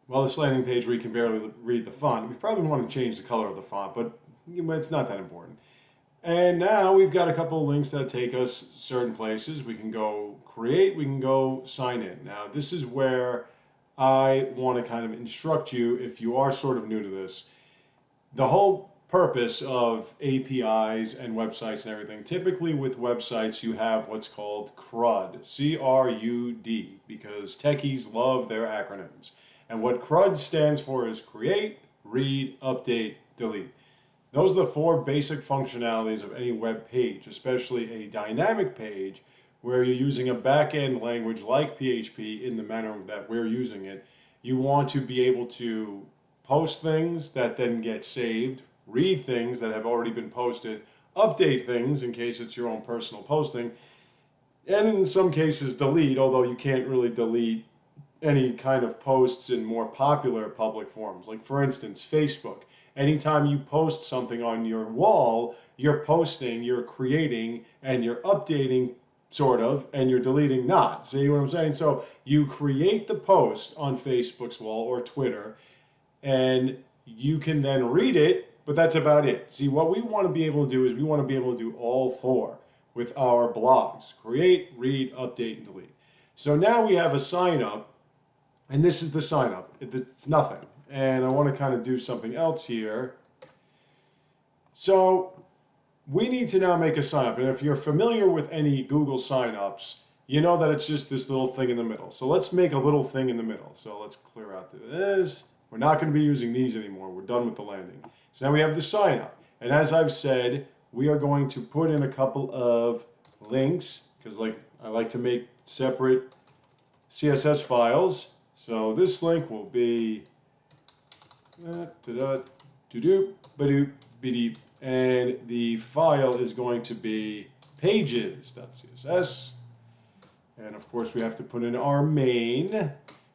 well, this landing page where you can barely read the font, we probably want to change the color of the font, but it's not that important. And now we've got a couple of links that take us certain places. We can go create, we can go sign in. Now, this is where I want to kind of instruct you if you are sort of new to this. The whole purpose of APIs and websites and everything, typically with websites you have what's called CRUD, C-R-U-D, because techies love their acronyms. And what CRUD stands for is create, read, update, delete. Those are the four basic functionalities of any web page, especially a dynamic page where you're using a back-end language like PHP in the manner that we're using it. You want to be able to post things that then get saved, read things that have already been posted, update things in case it's your own personal posting, and in some cases delete, although you can't really delete any kind of posts in more popular public forums. Like for instance, Facebook. Anytime you post something on your wall, you're posting, you're creating, and you're updating, sort of, and you're deleting not. See what I'm saying? So you create the post on Facebook's wall or Twitter, and you can then read it, but that's about it. See, what we want to be able to do is we want to be able to do all four with our blogs. Create, read, update, and delete. So now we have a sign up, and this is the sign up. It's nothing. And I want to kind of do something else here. So we need to now make a sign up. And if you're familiar with any Google signups, you know that it's just this little thing in the middle. So let's make a little thing in the middle. So let's clear out this. We're not going to be using these anymore. We're done with the landing. So now we have the sign up. And as I've said, we are going to put in a couple of links because I like to make separate CSS files. So this link will be and the file is going to be pages.css, and of course we have to put in our main.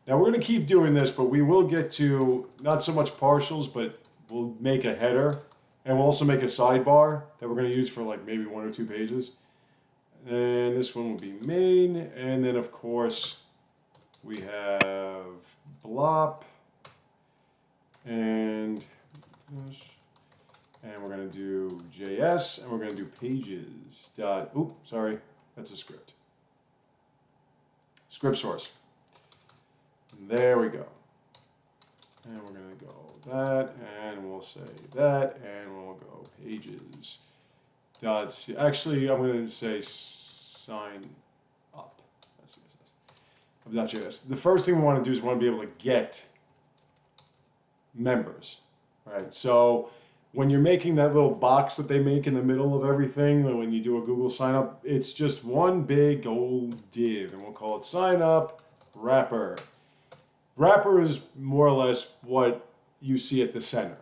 Now we're going to keep doing this, but we will get to not so much partials, but we'll make a header, and we'll also make a sidebar that we're going to use for like maybe 1 or 2 pages. And this one will be main, and then of course we have blop, and we're going to do JS, and we're going to do pages dot, sorry, that's a script. Script source. There we go. And we're going to go that, and we'll say that, and we'll go pages dot, actually I'm going to say sign up. That's what it says. .js. The first thing we want to do is we want to be able to get members, right? So when you're making that little box that they make in the middle of everything, when you do a Google sign up, it's just one big old div, and we'll call it sign up wrapper. Wrapper is more or less what you see at the center.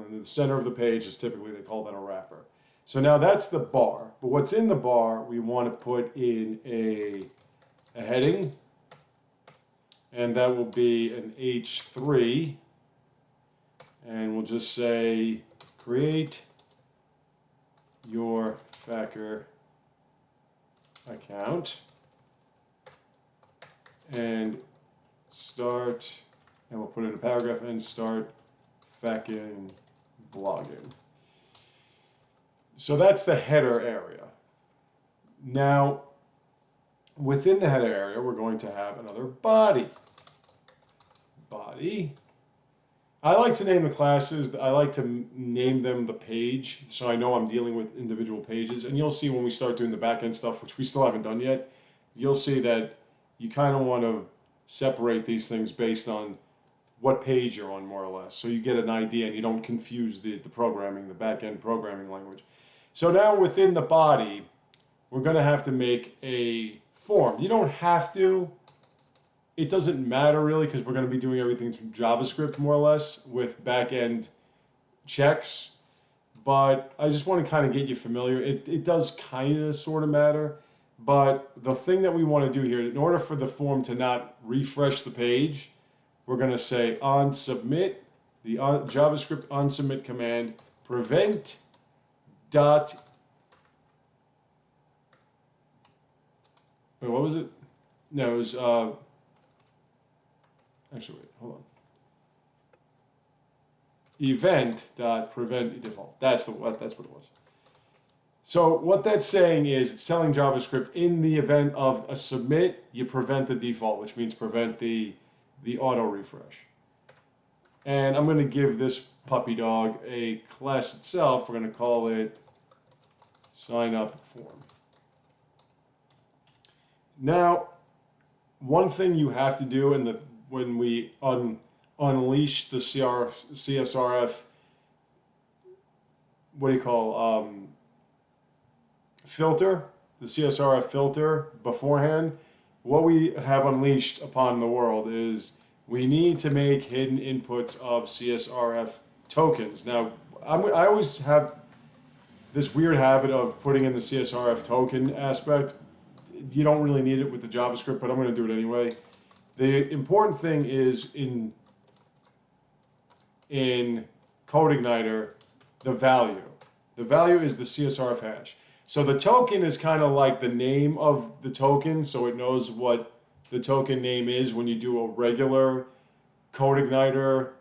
The center of the page is typically, they call that a wrapper. So now that's the bar, but what's in the bar, we want to put in a heading, and that will be an H3. And we'll just say, create your Facker account and start, and we'll put in a paragraph and start Facking blogging. So that's the header area. Now, within the header area, we're going to have another body. Body. I like to name the classes, I like to name them the page, so I know I'm dealing with individual pages. And you'll see when we start doing the back-end stuff, which we still haven't done yet, you'll see that you kind of want to separate these things based on what page you're on, more or less. So you get an idea and you don't confuse the programming, the back-end programming language. So now within the body, we're going to have to make a form. You don't have to. It doesn't matter really, because we're going to be doing everything through JavaScript more or less with back-end checks. But I just want to kind of get you familiar. It does kind of sort of matter. But the thing that we want to do here, in order for the form to not refresh the page, we're going to say on submit, the JavaScript on submit command, prevent dot, wait, what was it? No, it was, actually, wait, hold on. event.prevent default. That's what it was. So what that's saying is it's telling JavaScript in the event of a submit, you prevent the default, which means prevent the auto refresh. And I'm going to give this puppy dog a class itself. We're going to call it signup form. Now, one thing you have to do when we unleash the CSRF, what do you call, filter, the CSRF filter beforehand, what we have unleashed upon the world is we need to make hidden inputs of CSRF tokens. Now, I always have this weird habit of putting in the CSRF token aspect. You don't really need it with the JavaScript, but I'm going to do it anyway. The important thing is in CodeIgniter, the value. The value is the CSRF hash. So the token is kind of like the name of the token, so it knows what the token name is when you do a regular CodeIgniter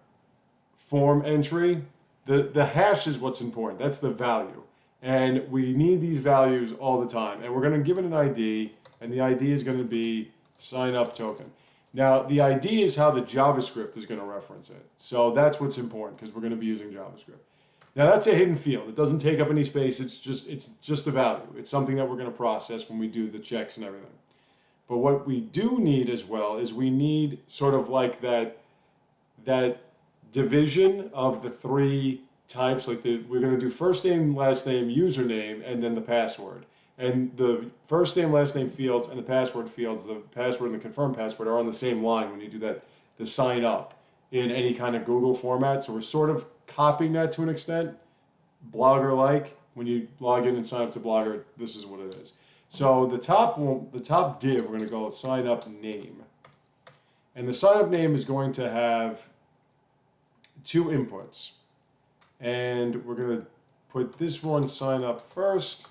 form entry. The hash is what's important. That's the value. And we need these values all the time. And we're going to give it an ID, and the ID is going to be signup token. Now, the ID is how the JavaScript is going to reference it. So that's what's important, because we're going to be using JavaScript. Now, that's a hidden field. It doesn't take up any space. It's just a value. It's something that we're going to process when we do the checks and everything. But what we do need as well is we need sort of like that division of the three types. Like we're going to do first name, last name, username, and then the password. And the first name, last name fields and the password fields, the password and the confirm password are on the same line when you do that, the sign up in any kind of Google format. So we're sort of copying that to an extent, Blogger-like. When you log in and sign up to Blogger, this is what it is. So the top div, we're going to go with sign up name. And the sign up name is going to have two inputs. And we're going to put this one sign up first.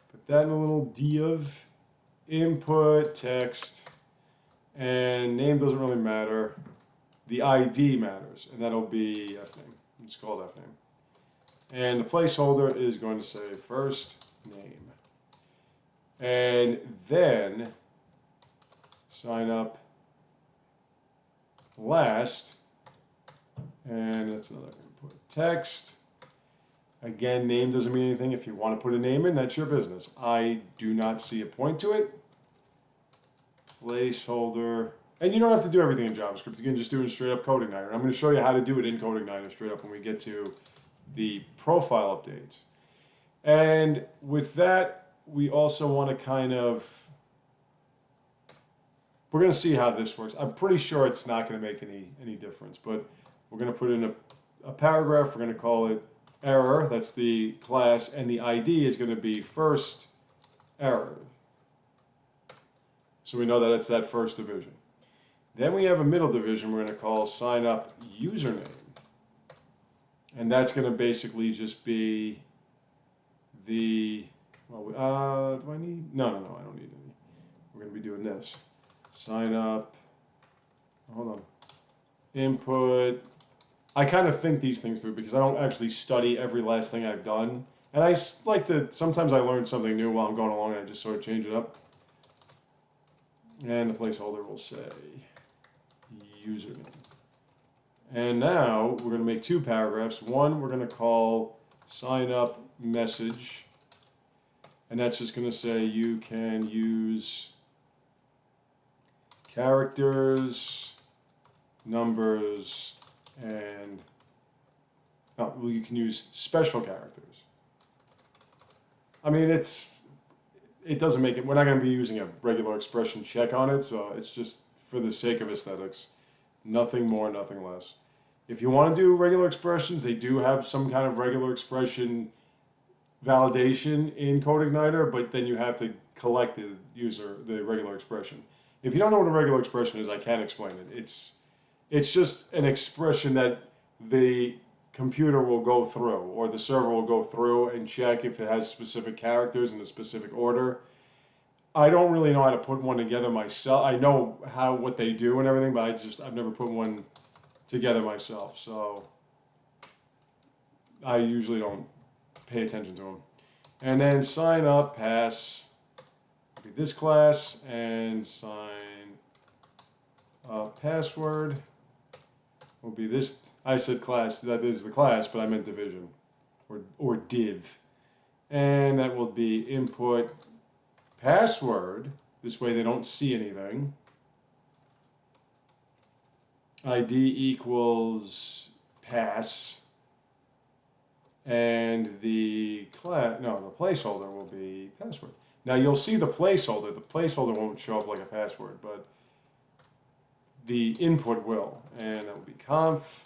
Put that in a little div, input, text, and name doesn't really matter. The ID matters, and that'll be fname. It's called fname. And the placeholder is going to say first name. And then sign up last, and that's another input. Text. Again, name doesn't mean anything. If you want to put a name in, that's your business. I do not see a point to it. Placeholder. And you don't have to do everything in JavaScript. You can just do it in straight up CodeIgniter. I'm going to show you how to do it in CodeIgniter straight up when we get to the profile updates. And with that, we also want to we're going to see how this works. I'm pretty sure it's not going to make any difference, but we're going to put in a paragraph. We're going to call it error. That's the class, and the ID is going to be first error. So we know that it's that first division. Then we have a middle division we're going to call sign up username. And that's going to basically just be the, do I need? No, I don't need any. We're going to be doing this. Sign up, hold on, input. I kind of think these things through because I don't actually study every last thing I've done. And I like to, sometimes I learn something new while I'm going along and I just sort of change it up. And the placeholder will say username. And now we're going to make two paragraphs. One we're going to call sign up message. And that's just going to say you can use characters, numbers, and you can use special characters. I mean, it doesn't make it, we're not going to be using a regular expression check on it, so it's just for the sake of aesthetics. Nothing more, nothing less. If you want to do regular expressions, they do have some kind of regular expression validation in CodeIgniter, but then you have to collect the regular expression. If you don't know what a regular expression is, I can't explain it. It's just an expression that the computer will go through, or the server will go through and check if it has specific characters in a specific order. I don't really know how to put one together myself. I know what they do and everything, but I've never put one together myself. So I usually don't pay attention to them. And then sign up pass will be this class, and sign up password will be this. I said class, that is the class, but I meant division or div. And that will be input password. This way they don't see anything. ID equals pass. And the placeholder will be password. Now you'll see the placeholder. The placeholder won't show up like a password, but the input will. And that will be conf.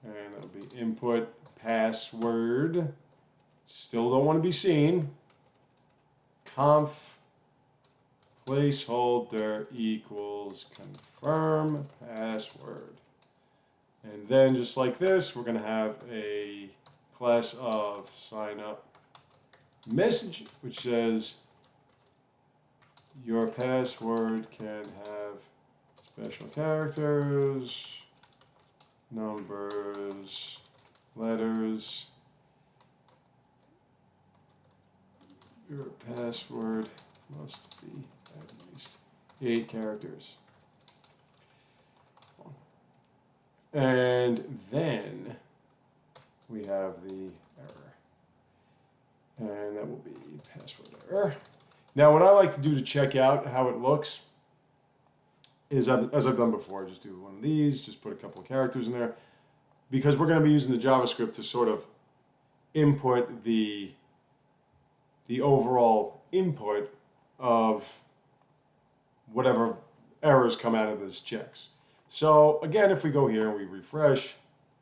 And that will be input password. Still don't want to be seen. Conf placeholder equals confirm password. And then just like this, we're going to have a class of sign up message, which says your password can have special characters, numbers, letters. Your password must be at least 8 characters. And then we have the error. And that will be password error. Now what I like to do to check out how it looks is, as I've done before, just do one of these, just put a couple of characters in there. Because we're going to be using the JavaScript to sort of input the overall input of whatever errors come out of this checks. So again, if we go here and we refresh,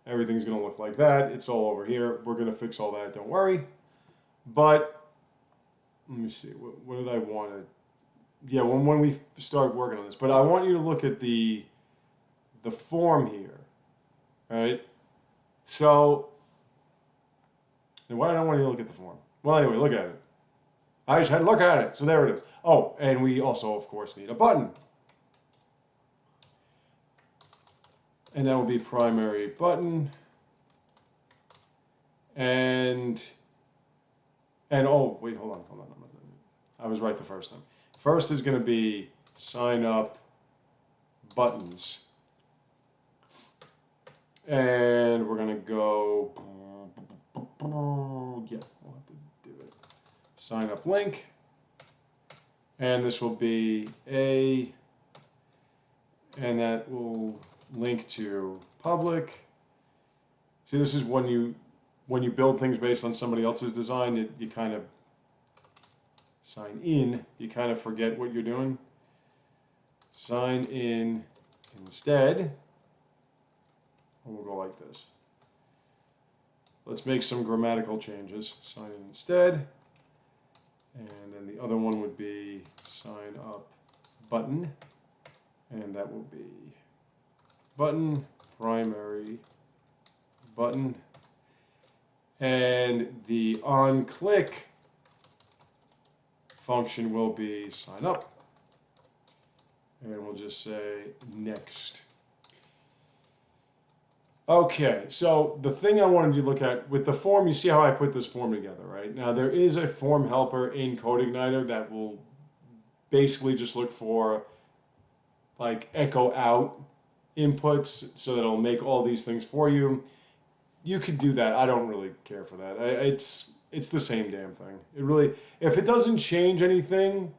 everything's going to look like that. It's all over here. We're going to fix all that, don't worry. But let me see, what did I want to, yeah, when we start working on this. But I want you to look at the form here, right? So, why did I want you to look at the form? Well, anyway, look at it. I just had to look at it, so there it is. Oh, and we also, of course, need a button. And that will be primary button. And oh, wait, hold on. I was right the first time. First is going to be sign up buttons. And we're going to go, yeah, we'll have to do it. Sign up link. And this will be and that will link to public. See, this is when you build things based on somebody else's design, you kind of sign in, you kind of forget what you're doing. Sign in instead. We'll go like this. Let's make some grammatical changes. Sign in instead. And then the other one would be sign up button. And that will be button, primary button. And the onClick function will be sign up. And we'll just say next. Okay, so the thing I wanted you to look at with the form, you see how I put this form together, right? Now there is a form helper in CodeIgniter that will basically just look for like echo out inputs so that it'll make all these things for you. You could do that. I don't really care for that. It's the same damn thing. It really, if it doesn't change anything,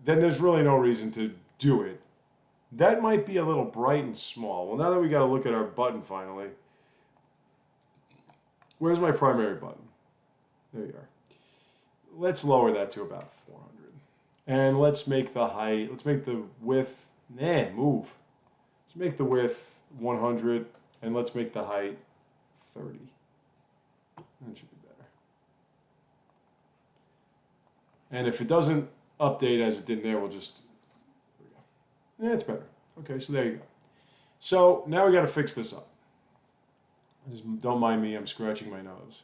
then there's really no reason to do it. That might be a little bright and small. Well, now that we got to look at our button finally, where's my primary button? There you are. Let's lower that to about 400. And let's make the height, let's make the width, move. Let's make the width 100, and let's make the height 30. That should be better. And if it doesn't update as it did there, we'll just, there we go. Yeah, it's better. Okay, so there you go. So now we got to fix this up. Just don't mind me, I'm scratching my nose.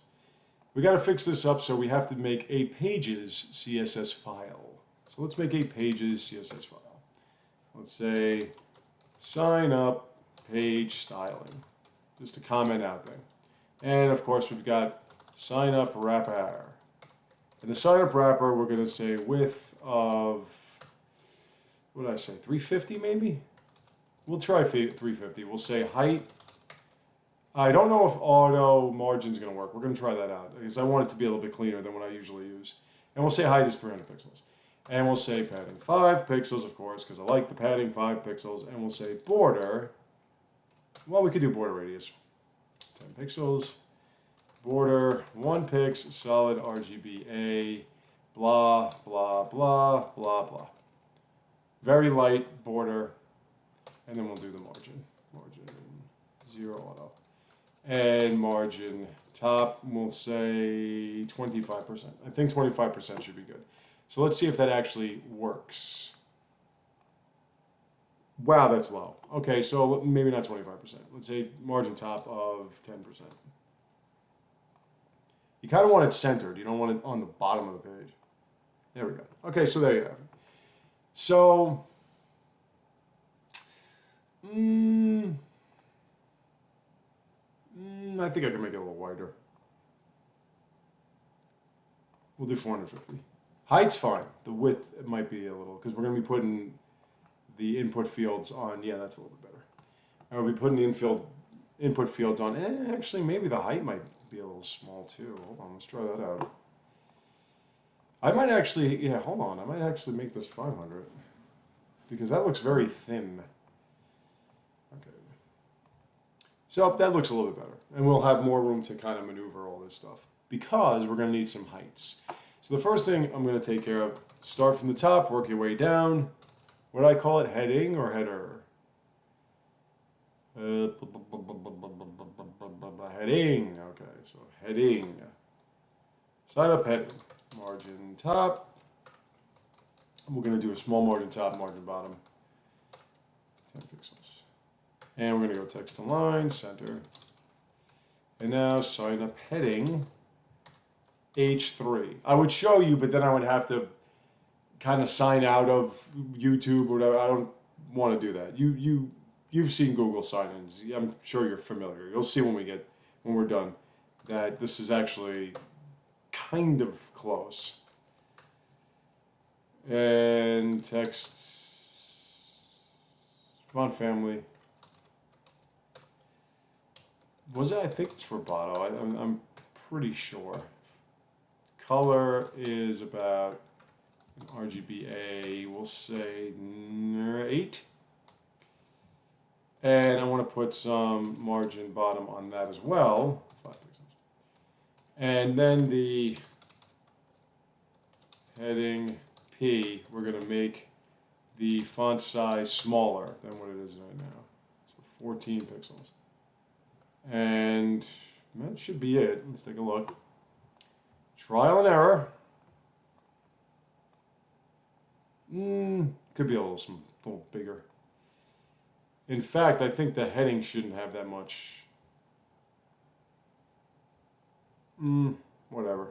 We got to fix this up, so we have to make a pages CSS file. So let's make a pages CSS file. Let's say sign up page styling. Just a comment out thing. And of course, we've got sign up wrapper. In the sign up wrapper, we're going to say width of, what did I say, 350 maybe? We'll try 350. We'll say height. I don't know if auto margin is going to work. We're going to try that out because I want it to be a little bit cleaner than what I usually use. And we'll say height is 300 pixels. And we'll say padding 5 pixels, of course, because I like the padding 5 pixels. And we'll say border. Well, we could do border radius 10 pixels. Border 1 pix, solid RGBA, blah, blah, blah, blah, blah. Very light border. And then we'll do the margin. Margin 0 auto. And margin top, we'll say 25%. I think 25% should be good. So let's see if that actually works. Wow, that's low. Okay, so maybe not 25%. Let's say margin top of 10%. You kind of want it centered. You don't want it on the bottom of the page. There we go. Okay, so there you have it. So, I think I can make it a little wider. We'll do 450. Height's fine. The width it might be a little, because we're going to be putting the input fields on. Yeah, that's a little bit better. And we'll be putting the input fields on. Actually, maybe the height might be a little small too. Hold on, let's try that out. I might actually, yeah, hold on. I might actually make this 500 because that looks very thin. Okay. So that looks a little bit better. And we'll have more room to kind of maneuver all this stuff because we're going to need some heights. So the first thing I'm going to take care of, start from the top, work your way down. What do I call it? Heading or header? Heading. Okay, so heading. Sign up heading. Margin top. We're going to do a small margin top, margin bottom. 10 pixels. And we're going to go text to line, center. And now sign up heading. H3. I would show you, but then I would have to kind of sign out of YouTube or whatever. I don't want to do that. You've seen Google sign-ins. I'm sure you're familiar. You'll see when we're done that this is actually kind of close. And text font family. Was it? I think it's Roboto. I'm pretty sure. Color is about an RGBA, we'll say 8. And I want to put some margin bottom on that as well, 5 pixels. And then the heading P, we're going to make the font size smaller than what it is right now. So 14 pixels. And that should be it. Let's take a look. Trial and error. Could be a little bigger. In fact, I think the heading shouldn't have that much. Whatever.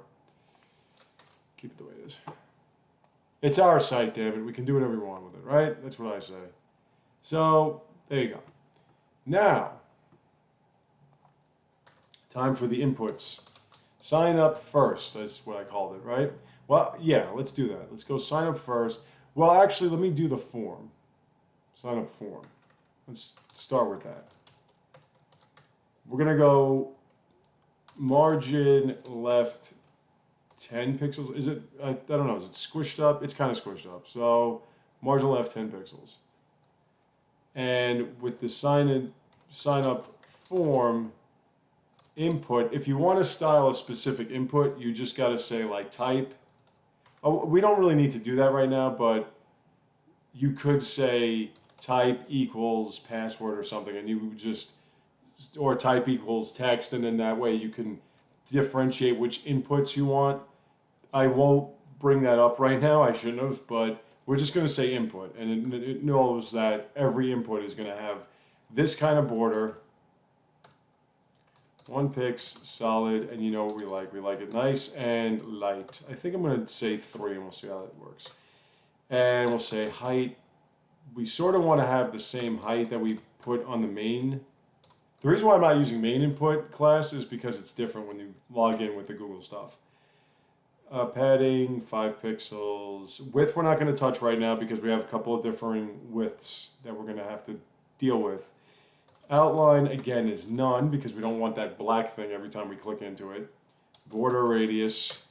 Keep it the way it is. It's our site, David. We can do whatever we want with it, right? That's what I say. So, there you go. Now, time for the inputs. Sign up first, that's what I called it, right? Well, yeah, let's do that. Let's go sign up first. Well, actually, let me do the form. Sign up form. Let's start with that. We're going to go margin left 10 pixels. Is it, I don't know, is it squished up? It's kind of squished up. So margin left 10 pixels. And with the sign up form, input, if you want to style a specific input, you just got to say like type. Oh, we don't really need to do that right now, but you could say type equals password or something, and you would just, or type equals text, and then that way you can differentiate which inputs you want. I won't bring that up right now, I shouldn't have, but we're just going to say input, and it knows that every input is going to have this kind of border, 1 pix, solid, and you know what we like. We like it nice and light. I think I'm going to say 3, and we'll see how that works. And we'll say height. We sort of want to have the same height that we put on the main The reason why I'm not using main input class is because it's different when you log in with the Google stuff. Padding, 5 pixels. Width we're not going to touch right now because we have a couple of different widths that we're going to have to deal with. Outline, again, is none because we don't want that black thing every time we click into it. Border radius,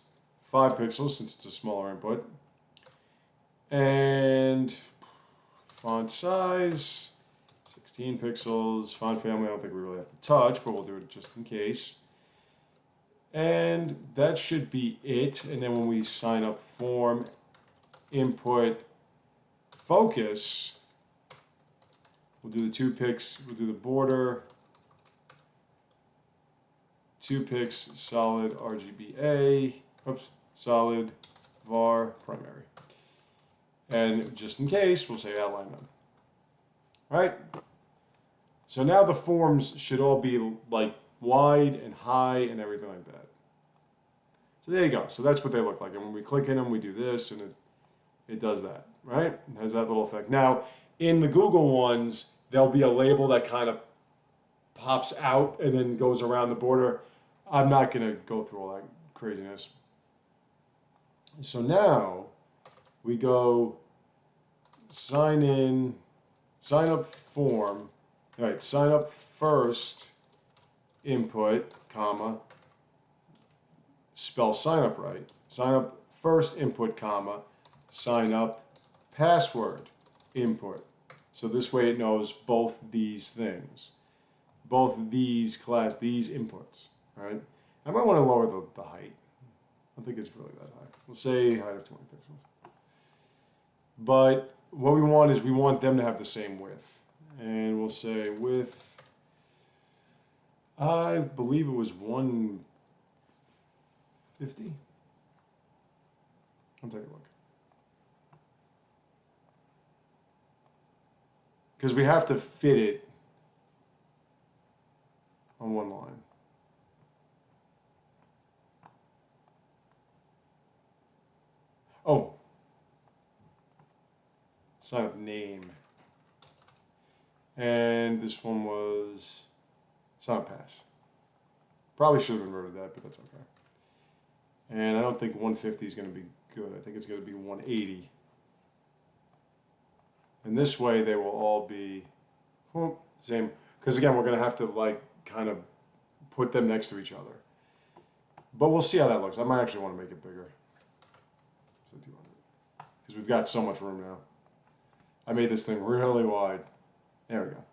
5 pixels since it's a smaller input. And font size, 16 pixels. Font family, I don't think we really have to touch, but we'll do it just in case. And that should be it. And then when we sign up form, input, focus, we'll do the 2 pix, we'll do the border, 2 pix, solid RGBA, oops, solid var primary. And just in case, we'll say outline none. All right? So now the forms should all be like wide and high and everything like that. So there you go. So that's what they look like. And when we click in them, we do this, and it does that, right? It has that little effect. Now, in the Google ones, there'll be a label that kind of pops out and then goes around the border. I'm not going to go through all that craziness. So now we go sign in, sign up form, all right, sign up first, input, comma, spell sign up right. Sign up first, input, comma, sign up password, input. So this way it knows both these things, both these these inputs, right? I might want to lower the height. I don't think it's really that high. We'll say height of 20 pixels. But what we want is we want them to have the same width. And we'll say width, I believe it was 150. I'll take a look. Because we have to fit it on one line. Oh, sign up name. And this one was sign up pass. Probably should have inverted that, but that's okay. And I don't think 150 is going to be good. I think it's going to be 180. And this way they will all be same. Because again, we're going to have to like kind of put them next to each other. But we'll see how that looks. I might actually want to make it bigger. So 200. Because we've got so much room now. I made this thing really wide. There we go.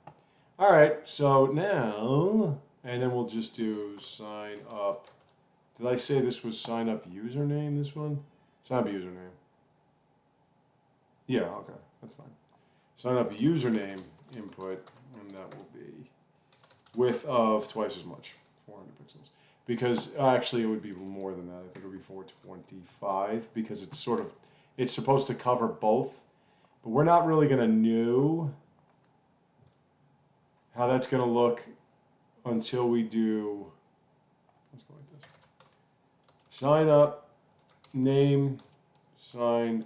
All right, so now, and then we'll just do sign up. Did I say this was sign up username, this one? Sign up username. Yeah, okay, that's fine. Sign up username input, and that will be width of twice as much, 400 pixels. Because actually it would be more than that. I think it would be 425 because it's sort of, it's supposed to cover both. But we're not really going to know how that's going to look until we do, let's go like this. Sign up, name, sign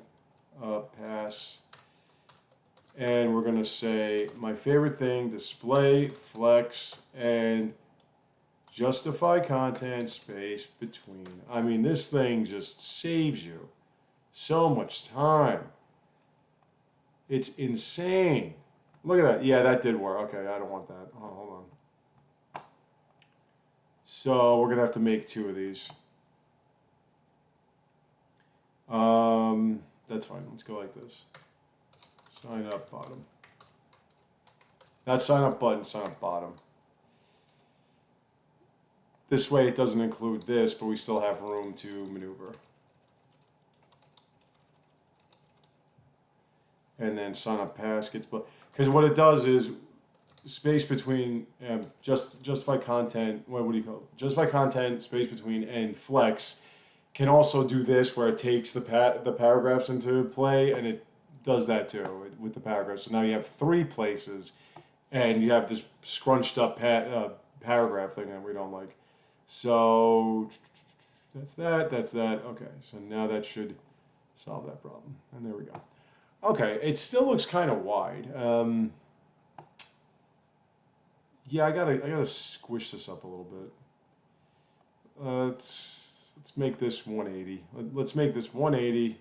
up, pass. And we're going to say, my favorite thing, display, flex, and justify content, space between. I mean, this thing just saves you so much time. It's insane. Look at that. Yeah, that did work. Okay, I don't want that. Oh, hold on. So we're going to have to make 2 of these. That's fine. Let's go like this. Sign up bottom. Not sign up button, sign up bottom. This way it doesn't include this, but we still have room to maneuver. And then sign up pass gets, because what it does is space between justify content, what do you call it? Justify content, space between, and flex can also do this where it takes the paragraphs into play, and it does that too with the paragraphs. So now you have 3 places, and you have this scrunched up paragraph thing that we don't like. So that's that, that's that. Okay, so now that should solve that problem. And there we go. Okay, it still looks kind of wide. Yeah, I gotta squish this up a little bit. Let's make this 180. Let's make this 180.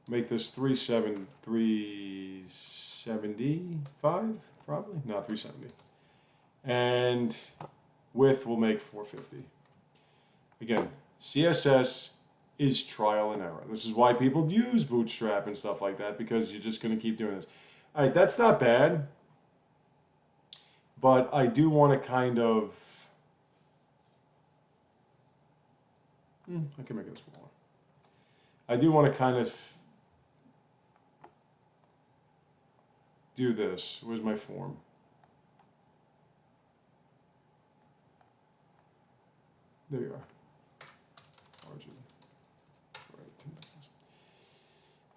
Make this 375 probably. No, 370. And width will make 450. Again, CSS is trial and error. This is why people use Bootstrap and stuff like that, because you're just going to keep doing this. All right, that's not bad. But I do want to kind of... I can make it smaller. I do want to kind of do this. Where's my form? There you are. Origin.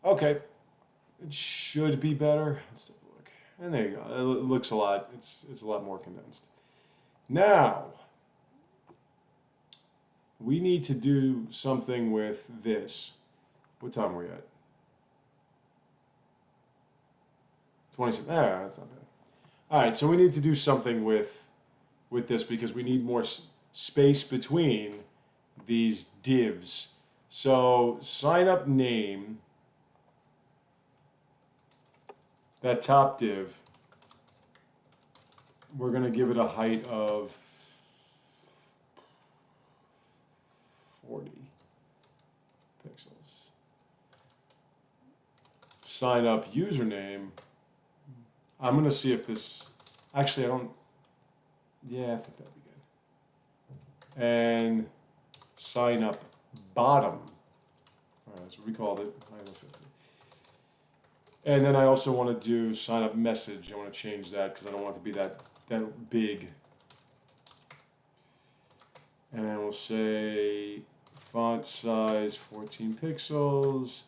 Okay. It should be better. Let's take a look. And there you go. It looks a lot. It's a lot more condensed. Now, we need to do something with this. What time are we at? 27. That's not bad. All right, so we need to do something with this because we need more space between these divs. So sign up name, that top div, we're going to give it a height of 40 pixels. Sign up username. I'm going to see if this, actually I don't, yeah, I think that'd be good. And sign up bottom. All right, that's what we called it, height of 50. And then I also want to do sign up message. I want to change that because I don't want it to be that big. And we'll say font size 14 pixels,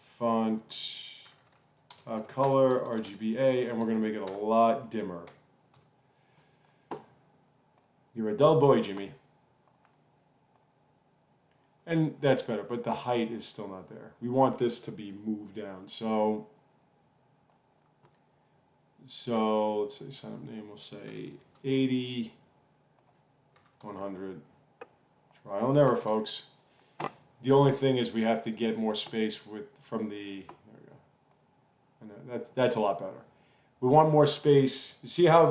font color RGBA, and we're going to make it a lot dimmer. You're a dull boy, Jimmy. And that's better, but the height is still not there. We want this to be moved down. So let's say sign up name, we'll say 80, 100. Trial and error, folks. The only thing is we have to get more space from the, there we go. And that's a lot better. We want more space. You see how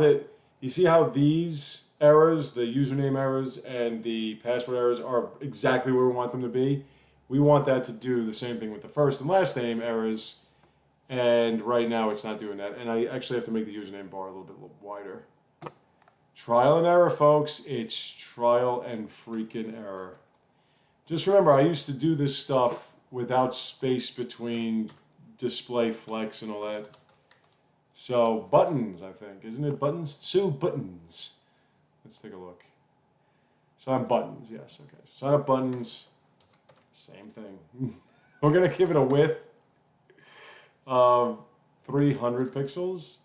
these errors, the username errors and the password errors are exactly where we want them to be? We want that to do the same thing with the first and last name errors. And right now it's not doing that. And I actually have to make the username bar a little bit wider. Trial and error, folks. It's trial and freaking error. Just remember, I used to do this stuff without space between display flex and all that. So buttons, I think. Isn't it buttons? So buttons. Let's take a look. Sign up buttons. Yes, okay. Sign up buttons. Same thing. We're going to give it a width of 300 pixels.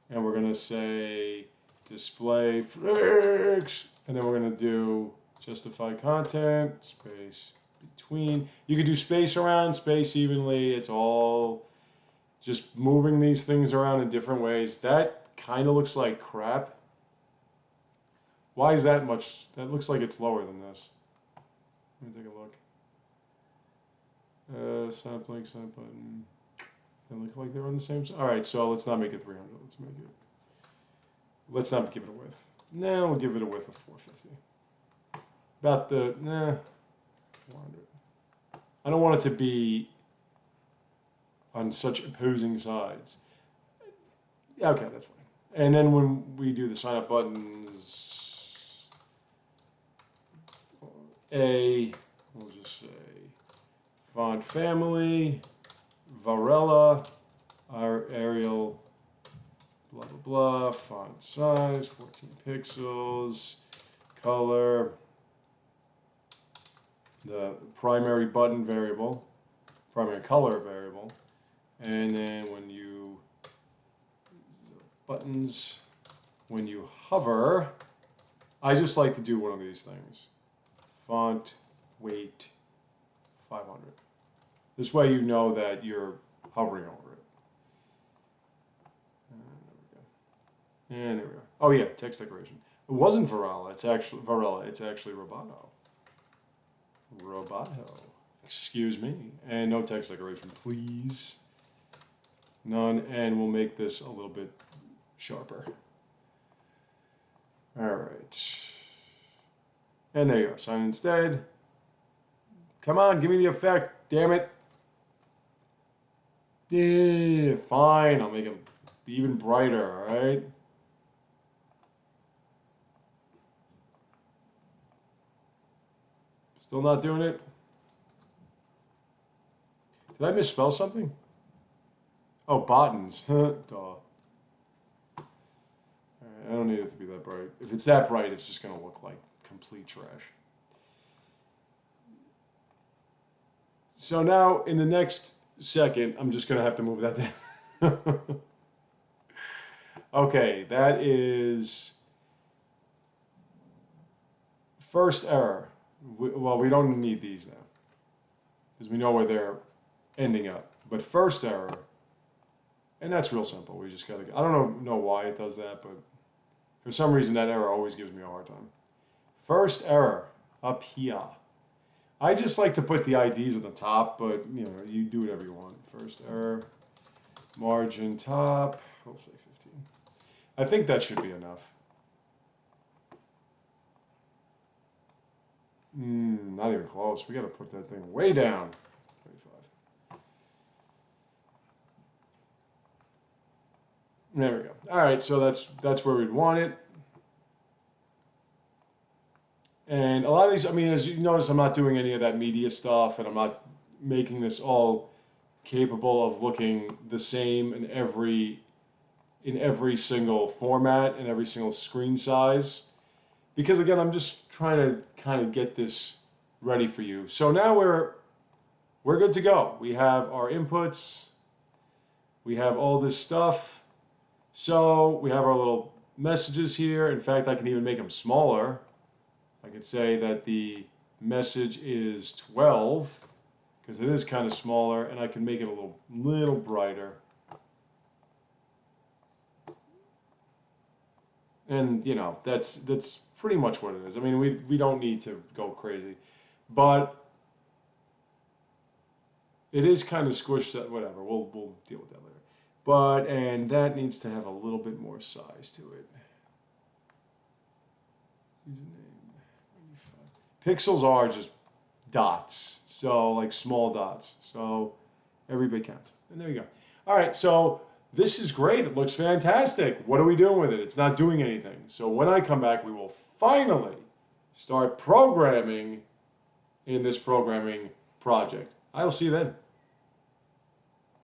And we're going to say display flex. And then we're going to do justify content, space between. You can do space around, space evenly. It's all just moving these things around in different ways. That kind of looks like crap. Why is that much? That looks like it's lower than this. Let me take a look. Sign up link, sign up button. They look like they're on the same side. All right, so let's not make it 300. Let's not give it a width. No, we'll give it a width of 450. About 400. I don't want it to be on such opposing sides. Yeah, okay, that's fine. And then when we do the sign up buttons, we'll just say font family, Varela, Arial, blah, blah, blah, font size, 14 pixels, color, the primary button variable, primary color variable, and then when you, buttons, when you hover, I just like to do one of these things. Font, weight, 500. This way you know that you're hovering over it. And there we go. And there we are. Oh yeah, text decoration. It wasn't Varela. It's actually Varela. It's actually Roboto. Roboto. Excuse me. And no text decoration, please. None. And we'll make this a little bit sharper. All right. And there you go. Sign instead. Come on, give me the effect. Damn it. Yeah, fine. I'll make it even brighter, all right? Still not doing it? Did I misspell something? Oh, buttons. Duh. I don't need it to be that bright. If it's that bright, it's just going to look like complete trash. So now, in the next second, I'm just going to have to move that down. Okay, that is first error. Well, we don't need these now because we know where they're ending up. But first error, and that's real simple. We just got to, I don't know why it does that, but for some reason that error always gives me a hard time. First error, up here. I just like to put the IDs at the top, but you know, you do whatever you want. First error, margin top, we'll say 15. I think that should be enough. Not even close. We got to put that thing way down. 25. There we go. All right, so that's where we'd want it. And a lot of these, I mean, as you notice, I'm not doing any of that media stuff, and I'm not making this all capable of looking the same in every single format and every single screen size. Because again, I'm just trying to kind of get this ready for you. So now we're good to go. We have our inputs. We have all this stuff. So we have our little messages here. In fact, I can even make them smaller. I could say that the message is 12 because it is kind of smaller, and I can make it a little brighter. And you know, that's pretty much what it is. I mean, we don't need to go crazy, but it is kind of squished. Whatever, we'll deal with that later. But and that needs to have a little bit more size to it. Pixels are just dots, so like small dots. So every bit counts. And there you go. All right, so this is great. It looks fantastic. What are we doing with it? It's not doing anything. So when I come back, we will finally start programming in this programming project. I will see you then.